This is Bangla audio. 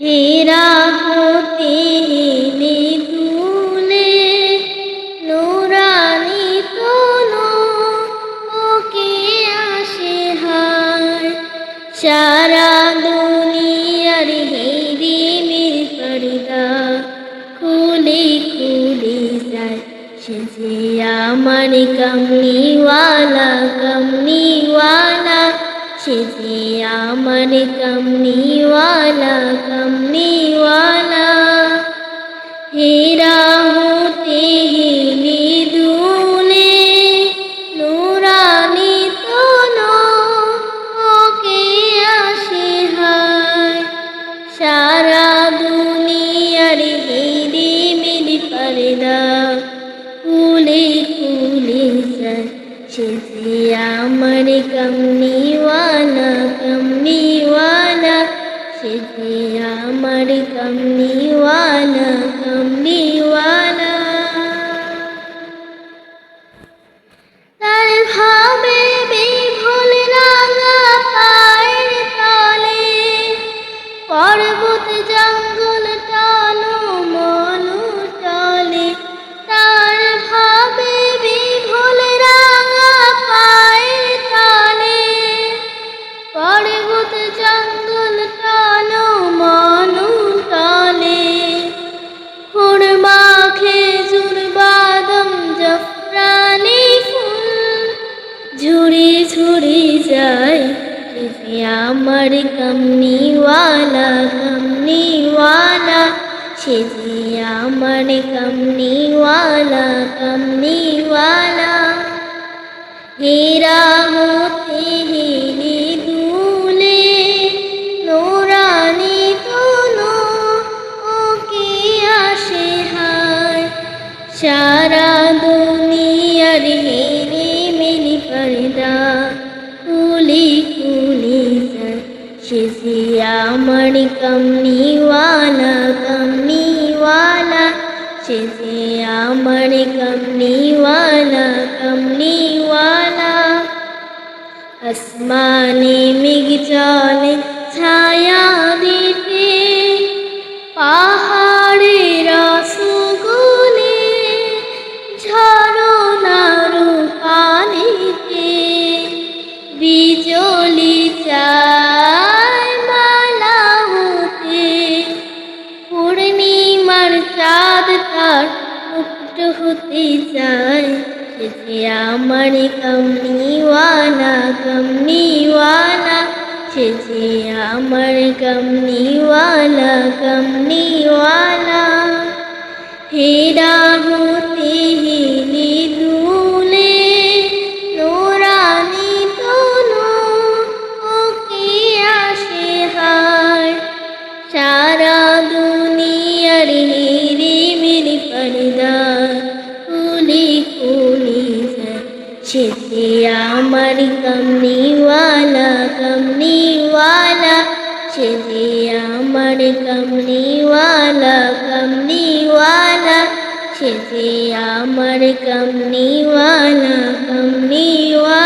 হেরা হতে হেলে দুলে নুরানি তনু ওকে আসে হায় সারা দুনিয়ার হেরিমির পর্দা খুলে খুলে যায় সে যে আমার কমলিওয়ালা কমলিওয়ালা সে যে আমার কমলিওয়ালা কমলিওয়ালা হেরা হতে হেলে দুলে নুরানি তনু ওকে আসে হায় সারা দুনিয়ার হেরিমির পর্দা খুলে খুলে যায় সে যে আমার কমলিওয়ালা কমলিওয়ালা সে যে আমার কমলিওয়ালা কমলিওয়ালা তার ভাবে বিভোল রাঙা পায়ের তলে পর্বত জঙ্গল টানো মনু টলে তার ভাবে বিভোল রাঙা পায়ের তলে পর্বত জঙ্গল টানো মনু টলে খুরমা খেজুর বাদাম জাফরানি ফুল ঝুড়ি ঝুড়ি যায় সে যে আমার কমলিওয়ালা কমলিওয়ালা সে যে আমার কমলিওয়ালা কমলিওয়ালা হেরা হতে হেলে দুলে নুরানি তনু ওকে আসে হায় সারা দুনিয়ার হেরিমির পর্দা খুলে খুলে যায় সে যে আমার কমলিওয়ালা কমলিওয়ালা সে যে আমার কমলিওয়ালা কমলিওয়ালা আসমানে মেঘ চলে ছায়া দিতে পাহাড়ের রসগুলে ঝরনার পানিতে বিজলি চায় মালা হতে পূর্ণিমার চাঁদ তার মুক্ত হতে চায় সে যে আমার কমলিওয়ালা কমলিওয়ালা সে যে আমার কমলিওয়ালা কমলিওয়ালা হেরা হতে হেলে দুলে নুরানি তনু ওকে আসে হায় সারা দুনিয়ার হেরিমির পর্দা খুলে খুলে যায় সে যে আমার কমলিওয়ালা কমলিওয়ালা সে যে আমার কমলিওয়ালা কমলিওয়ালা সে যে আমার কমলিওয়ালা কমলিওয়ালা